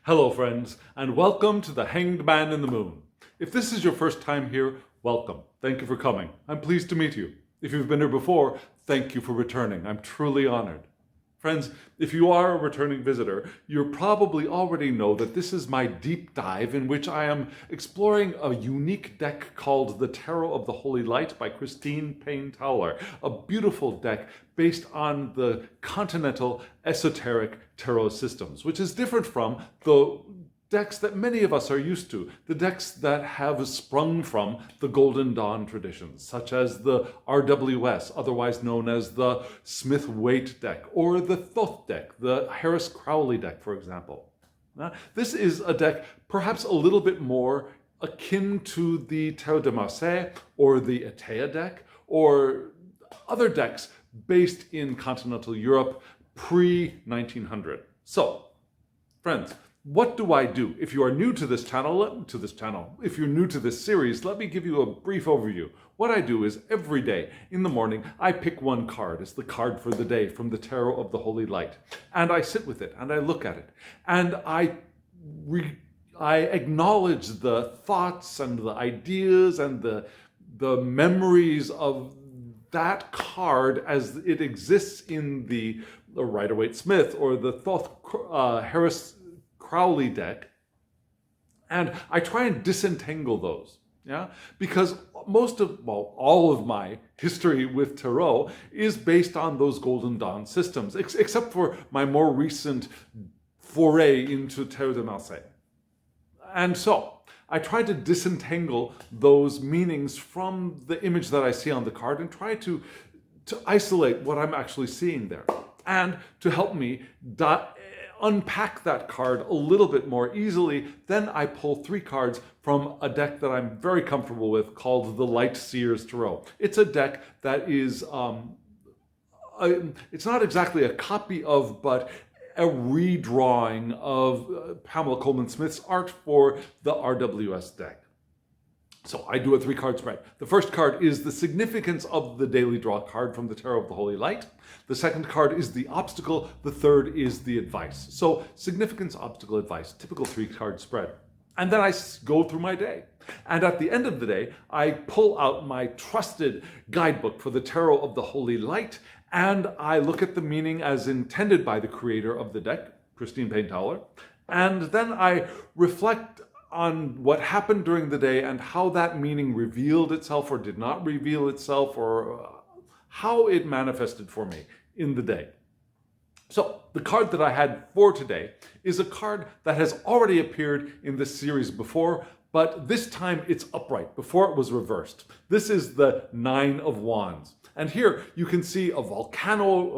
Hello friends, and welcome to the Hanged Man in the Moon. If this is your first time here, welcome. Thank you for coming. I'm pleased to meet you. If you've been here before, thank you for returning. I'm truly honored. Friends, if you are a returning visitor, you probably already know that this is my deep dive in which I am exploring a unique deck called the Tarot of the Holy Light by Christine Payne-Towler, a beautiful deck based on the continental esoteric tarot systems, which is different from the decks that many of us are used to, the decks that have sprung from the Golden Dawn traditions, such as the RWS, otherwise known as the Smith-Waite deck, or the Thoth deck, the Harris-Crowley deck, for example. This is a deck perhaps a little bit more akin to the Tarot de Marseille, or the Atea deck, or other decks based in continental Europe pre-1900. So, friends, what do I do? If you are new to this channel, if you're new to this series, let me give you a brief overview. What I do is every day in the morning, I pick one card. It's the card for the day from the Tarot of the Holy Light. And I sit with it and I look at it. And I acknowledge the thoughts and the ideas and the memories of that card as it exists in the Rider-Waite-Smith or the Thoth Harris-Crowley deck, and I try and disentangle those, because all of my history with tarot is based on those Golden Dawn systems, except for my more recent foray into Tarot de Marseille. And so I try to disentangle those meanings from the image that I see on the card and try to isolate what I'm actually seeing there. And to help me unpack that card a little bit more easily, then I pull 3 cards from a deck that I'm very comfortable with called the Light Seers Tarot. It's a deck that is, it's not exactly a copy of, but a redrawing of Pamela Coleman Smith's art for the RWS deck. So I do a 3-card spread. The first card is the significance of the daily draw card from the Tarot of the Holy Light. The second card is the obstacle. The third is the advice. So significance, obstacle, advice, typical 3-card spread. And then I go through my day. And at the end of the day, I pull out my trusted guidebook for the Tarot of the Holy Light, and I look at the meaning as intended by the creator of the deck, Christine Payne-Towler, and then I reflect on what happened during the day and how that meaning revealed itself or did not reveal itself, or how it manifested for me in the day. So the card that I had for today is a card that has already appeared in this series before, but this time it's upright. Before it was reversed. This is the 9 of Wands. And here you can see a volcano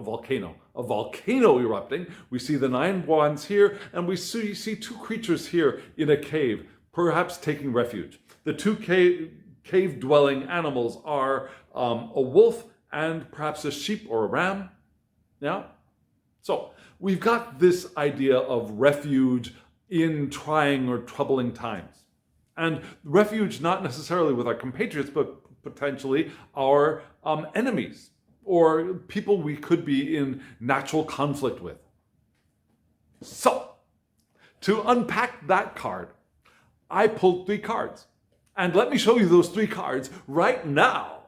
erupting. We see the 9 wands here, and we see 2 creatures here in a cave, perhaps taking refuge. The 2 cave-dwelling animals are a wolf and perhaps a sheep or a ram. Yeah? So we've got this idea of refuge in trying or troubling times. And refuge not necessarily with our compatriots, but potentially our enemies or people we could be in natural conflict with. So, to unpack that card, I pulled 3 cards. And let me show you those 3 cards right now.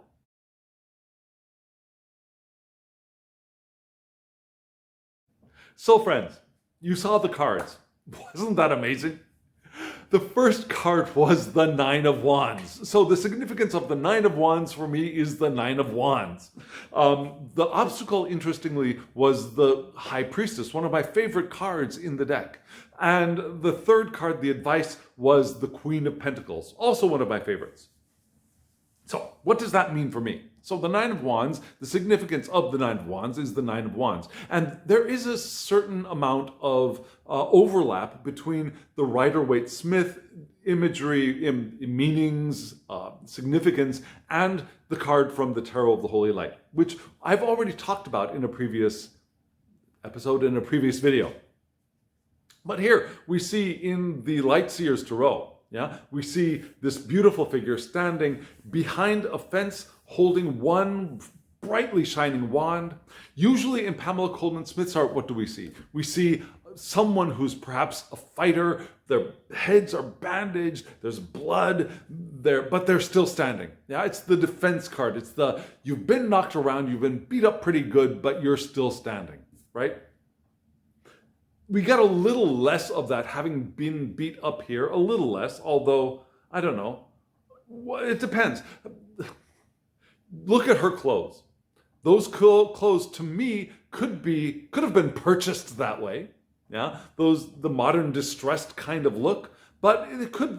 So friends, you saw the cards. Wasn't that amazing? The first card was the 9 of Wands. So the significance of the 9 of Wands for me is the 9 of Wands. The obstacle, interestingly, was the High Priestess, one of my favorite cards in the deck. And the third card, the advice, was the Queen of Pentacles, also one of my favorites. So what does that mean for me? So the 9 of Wands, the significance of the 9 of Wands is the 9 of Wands. And there is a certain amount of overlap between the Rider-Waite-Smith imagery, meanings, significance, and the card from the Tarot of the Holy Light, which I've already talked about in a previous episode, in a previous video. But here we see in the Light Seers Tarot, we see this beautiful figure standing behind a fence holding one brightly shining wand. Usually in Pamela Coleman Smith's art, what do we see? We see someone who's perhaps a fighter. Their heads are bandaged, there's blood there, but they're still standing. Yeah, it's the defense card. It's the, you've been knocked around, you've been beat up pretty good, but you're still standing, right? We get a little less of that having been beat up here, a little less, although, I don't know. It depends. Look at her clothes. Those clothes to me could have been purchased that way. Yeah, the modern distressed kind of look, but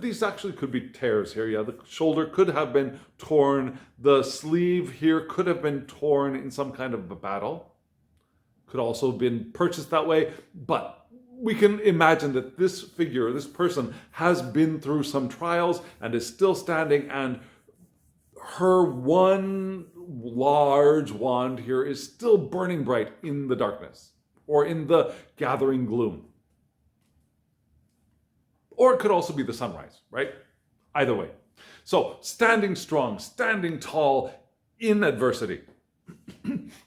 these actually could be tears here. Yeah, the shoulder could have been torn. The sleeve here could have been torn in some kind of a battle. Could also have been purchased that way, but we can imagine that this figure, this person, has been through some trials and is still standing, and her one large wand here is still burning bright in the darkness or in the gathering gloom. Or it could also be the sunrise, right? Either way. So standing strong, standing tall in adversity.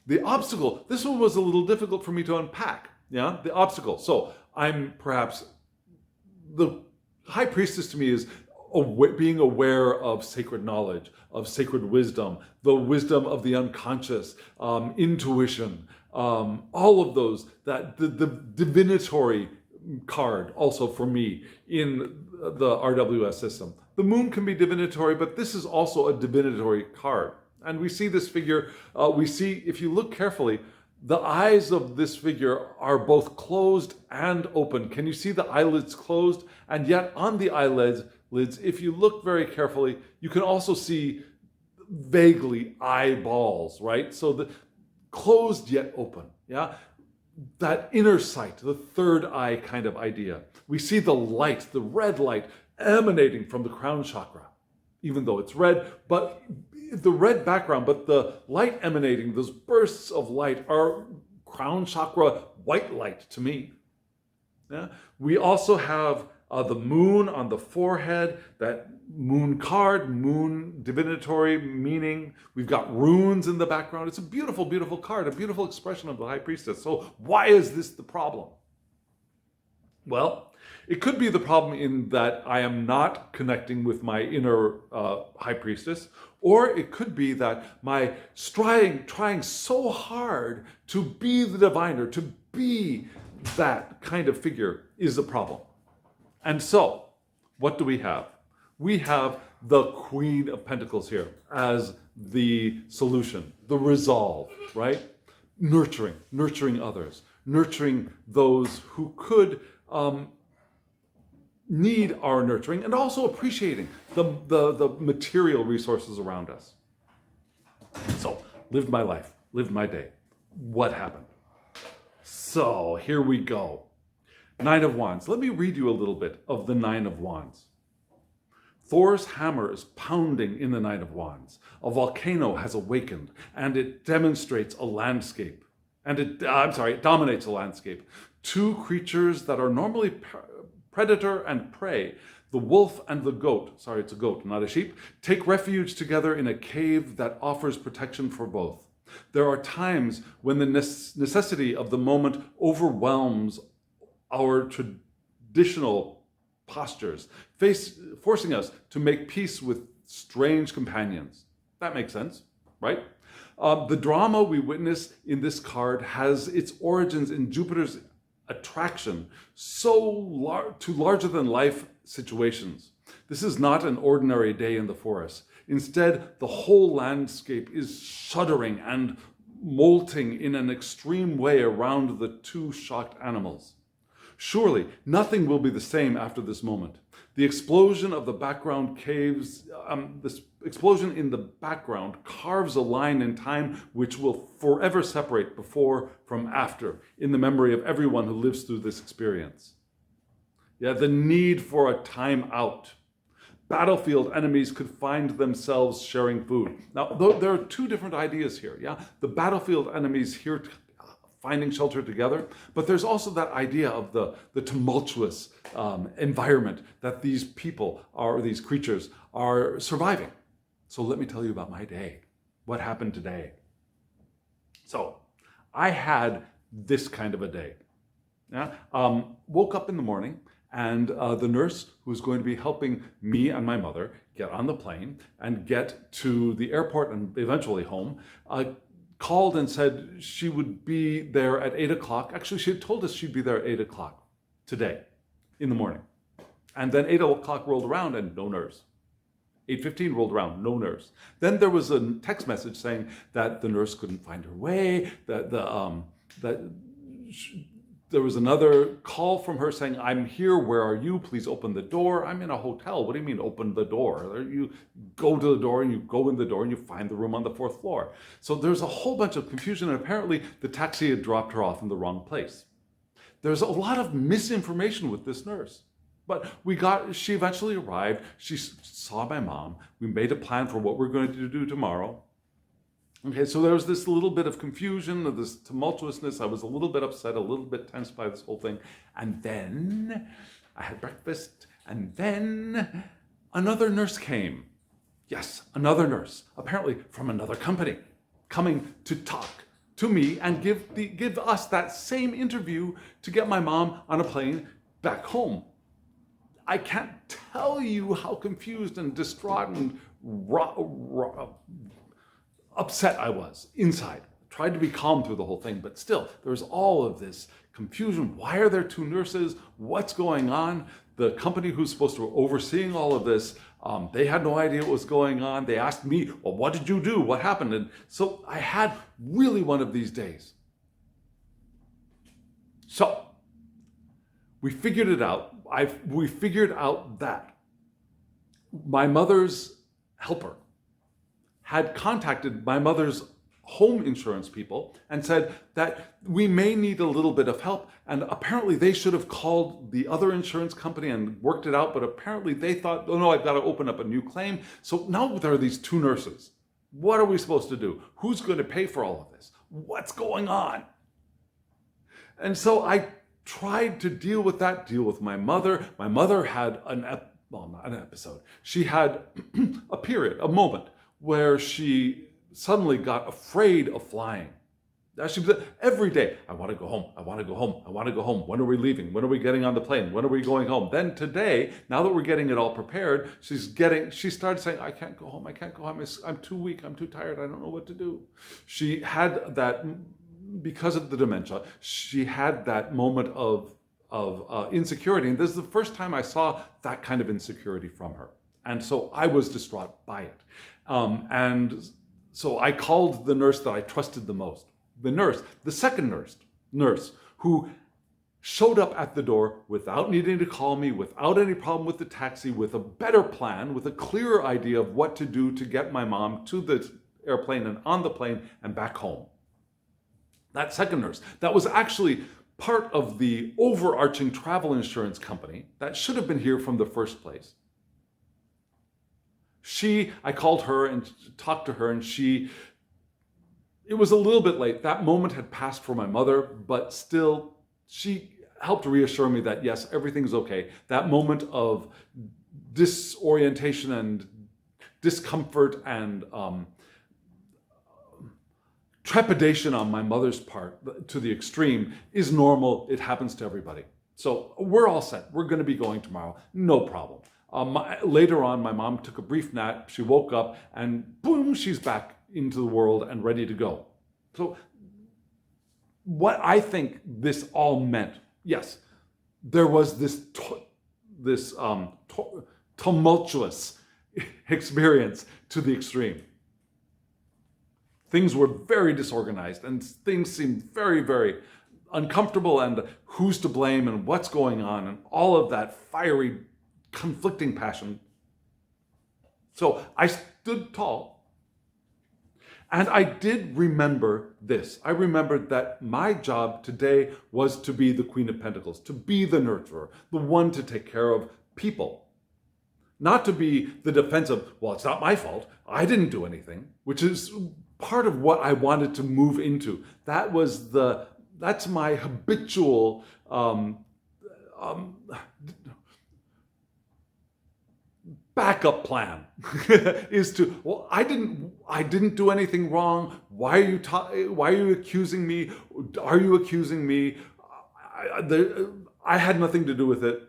The obstacle, this one was a little difficult for me to unpack. Yeah, the obstacle. So I'm perhaps, the high priestess to me is being aware of sacred knowledge, of sacred wisdom, the wisdom of the unconscious, intuition, all of those, that the divinatory card also for me in the RWS system. The moon can be divinatory, but this is also a divinatory card. And we see this figure, if you look carefully, the eyes of this figure are both closed and open. Can you see the eyelids closed? And yet on the eyelids, if you look very carefully, you can also see vaguely eyeballs, right? So the closed yet open, yeah? That inner sight, the third eye kind of idea. We see the light, the red light emanating from the crown chakra, even though it's red, but the red background, but the light emanating, those bursts of light are crown chakra white light to me. Yeah? We also have the moon on the forehead, that moon card, moon divinatory meaning. We've got runes in the background. It's a beautiful, beautiful card, a beautiful expression of the high priestess. So why is this the problem? Well, it could be the problem in that I am not connecting with my inner high priestess, or it could be that my trying so hard to be the diviner, to be that kind of figure is a problem. And so, what do we have? We have the Queen of Pentacles here as the solution, the resolve, right? Nurturing others, nurturing those who could need our nurturing, and also appreciating the material resources around us. So, lived my life, lived my day. What happened? So, here we go. Nine of Wands. Let me read you a little bit of the Nine of Wands. Thor's hammer is pounding in the Nine of Wands. A volcano has awakened, and it demonstrates a landscape. And it dominates a landscape. Two creatures that are normally predator and prey, the wolf and the goat, sorry, it's a goat, not a sheep, take refuge together in a cave that offers protection for both. There are times when the necessity of the moment overwhelms our traditional postures, forcing us to make peace with strange companions. That makes sense, right? The drama we witness in this card has its origins in Jupiter's attraction to larger than life situations. This is not an ordinary day in the forest. Instead, the whole landscape is shuddering and molting in an extreme way around the two shocked animals. Surely, nothing will be the same after this moment. The explosion of the background this explosion in the background carves a line in time which will forever separate before from after in the memory of everyone who lives through this experience. Yeah, the need for a time out. Battlefield enemies could find themselves sharing food. Now, there are two different ideas here. Yeah, the battlefield enemies here finding shelter together, but there's also that idea of the tumultuous environment that these people these creatures are surviving. So let me tell you about my day. What happened today? So I had this kind of a day. Yeah, woke up in the morning, and the nurse who was going to be helping me and my mother get on the plane and get to the airport and eventually home, called and said she would be there at 8 o'clock. Actually, she had told us she'd be there at 8 o'clock today in the morning. And then 8 o'clock rolled around and no nurse. 8:15 rolled around, no nurse. Then there was a text message saying that the nurse couldn't find her way, that there was another call from her saying, "I'm here, where are you? Please open the door." I'm in a hotel. What do you mean open the door? You go to the door and you go in the door and you find the room on the 4th floor. So there's a whole bunch of confusion, and apparently the taxi had dropped her off in the wrong place. There's a lot of misinformation with this nurse. But she eventually arrived. She saw my mom. We made a plan for what we're going to do tomorrow. Okay, so there was this little bit of confusion, of this tumultuousness. I was a little bit upset, a little bit tense by this whole thing. And then I had breakfast, and then another nurse came. Yes, another nurse, apparently from another company, coming to talk to me and give us that same interview to get my mom on a plane back home. I can't tell you how confused and distraught and upset I was inside. Tried to be calm through the whole thing, but still, there was all of this confusion. Why are there 2 nurses? What's going on? The company who's supposed to be overseeing all of this, they had no idea what was going on. They asked me, well, what did you do? What happened? And so I had really one of these days. So we figured it out. We figured out that my mother's helper had contacted my mother's home insurance people and said that we may need a little bit of help. And apparently they should have called the other insurance company and worked it out. But apparently they thought, oh no, I've got to open up a new claim. So now there are these 2 nurses. What are we supposed to do? Who's going to pay for all of this? What's going on? And so I tried to deal with my mother. My mother had not an episode. She had a period, a moment where she suddenly got afraid of flying. She was every day, I want to go home, I want to go home, I want to go home. When are we leaving? When are we getting on the plane? When are we going home? Then today, now that we're getting it all prepared, she started saying, I can't go home, I can't go home. I'm too weak, I'm too tired, I don't know what to do. She had that, because of the dementia, she had that moment of insecurity. And this is the first time I saw that kind of insecurity from her. And so I was distraught by it. And so I called the nurse that I trusted the most. The second nurse, who showed up at the door without needing to call me, without any problem with the taxi, with a better plan, with a clearer idea of what to do to get my mom to the airplane and on the plane and back home. That second nurse, that was actually part of the overarching travel insurance company that should have been here from the first place. I called her and talked to her, and it was a little bit late. That moment had passed for my mother, but still, she helped reassure me that yes, everything's okay. That moment of disorientation and discomfort and trepidation on my mother's part to the extreme is normal. It happens to everybody. So we're all set. We're going to be going tomorrow. No problem. Later on, my mom took a brief nap. She woke up and boom, she's back into the world and ready to go. So what I think this all meant, yes, there was this tumultuous experience to the extreme. Things were very disorganized and things seemed very, very uncomfortable, and who's to blame and what's going on and all of that fiery, conflicting passion. So I stood tall, and I did remember this. I remembered that my job today was to be the Queen of Pentacles, to be the nurturer, the one to take care of people. Not to be the defensive, well, it's not my fault, I didn't do anything, which is part of what I wanted to move into. That's my habitual backup plan is to, well, I didn't do anything wrong. Why are you accusing me? Are you accusing me? I had nothing to do with it,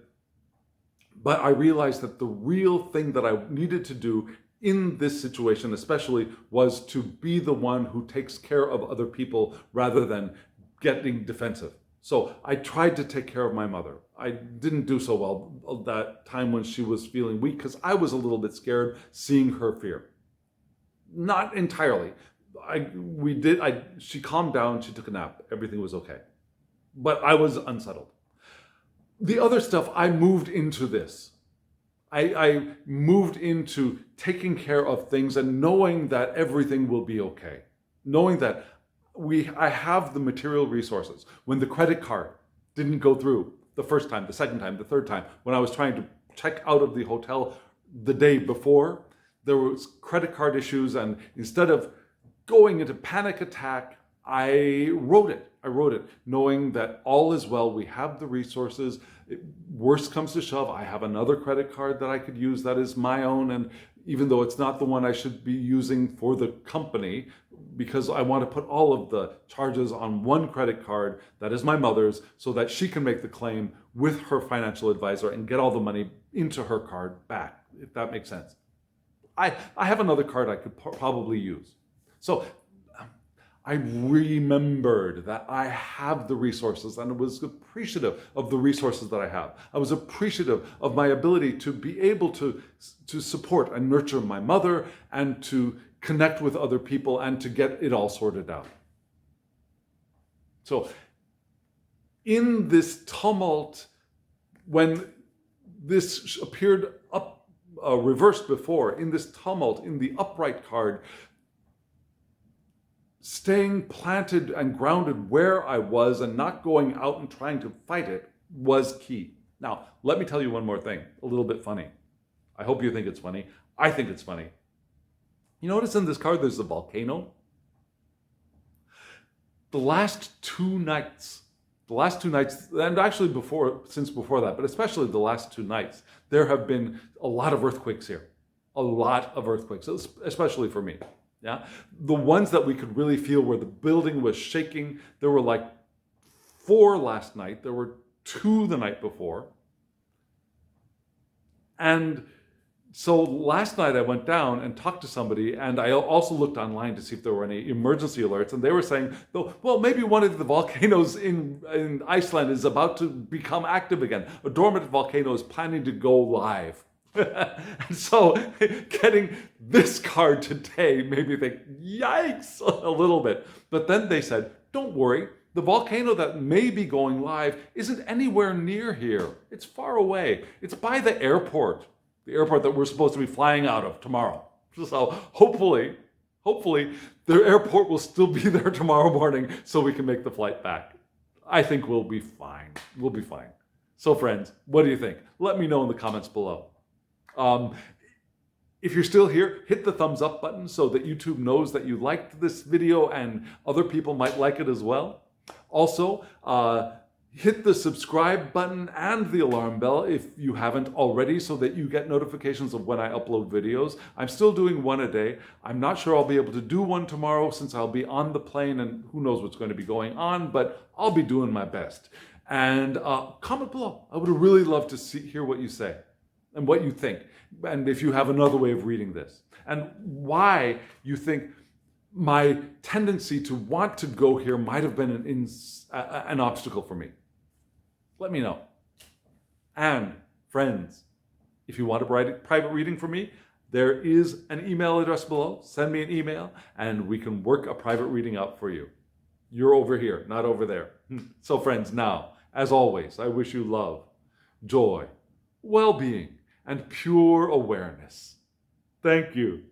but I realized that the real thing that I needed to do in this situation especially was to be the one who takes care of other people rather than getting defensive. So I tried to take care of my mother. I didn't do so well that time when she was feeling weak because I was a little bit scared seeing her fear. Not entirely. She calmed down, she took a nap, everything was okay. But I was unsettled. The other stuff, I moved into this. I moved into taking care of things and knowing that everything will be okay. Knowing that I have the material resources. When the credit card didn't go through the first time, the second time, the third time, when I was trying to check out of the hotel the day before, there was credit card issues, and instead of going into panic attack, I wrote it, knowing that all is well, we have the resources. Worst comes to shove, I have another credit card that I could use that is my own, and even though it's not the one I should be using for the company, because I want to put all of the charges on one credit card that is my mother's so that she can make the claim with her financial advisor and get all the money into her card back, if that makes sense. I have another card I could probably use. So I remembered that I have the resources and I was appreciative of the resources that I have. I was appreciative of my ability to be able to support and nurture my mother and to connect with other people and to get it all sorted out. So in this tumult, when this appeared reversed before, in this tumult, in the upright card, staying planted and grounded where I was and not going out and trying to fight it was key. Now, let me tell you one more thing, a little bit funny. I hope you think it's funny. I think it's funny. You notice in this card there's a volcano? The last two nights, and actually since before that, but especially the last 2 nights, there have been a lot of earthquakes here. A lot of earthquakes, especially for me. Yeah, the ones that we could really feel where the building was shaking, there were like 4 last night. There were 2 the night before. And so last night I went down and talked to somebody, and I also looked online to see if there were any emergency alerts, and they were saying, well, maybe one of the volcanoes in Iceland is about to become active again. A dormant volcano is planning to go live. And so getting this card today made me think, yikes, a little bit. But then they said, don't worry, the volcano that may be going live isn't anywhere near here. It's far away. It's by the airport that we're supposed to be flying out of tomorrow. So hopefully the airport will still be there tomorrow morning so we can make the flight back. I think we'll be fine. We'll be fine. So friends, what do you think? Let me know in the comments below. If you're still here, hit the thumbs up button so that YouTube knows that you liked this video and other people might like it as well. Also, hit the subscribe button and the alarm bell if you haven't already so that you get notifications of when I upload videos. I'm still doing 1 a day. I'm not sure I'll be able to do 1 tomorrow since I'll be on the plane and who knows what's going to be going on, but I'll be doing my best. And comment below. I would really love to hear what you say and what you think, and if you have another way of reading this, and why you think my tendency to want to go here might have been an obstacle for me. Let me know. And friends, if you want a private reading from me, there is an email address below. Send me an email and we can work a private reading out for you. You're over here, not over there. So friends, now, as always, I wish you love, joy, well-being, and pure awareness. Thank you.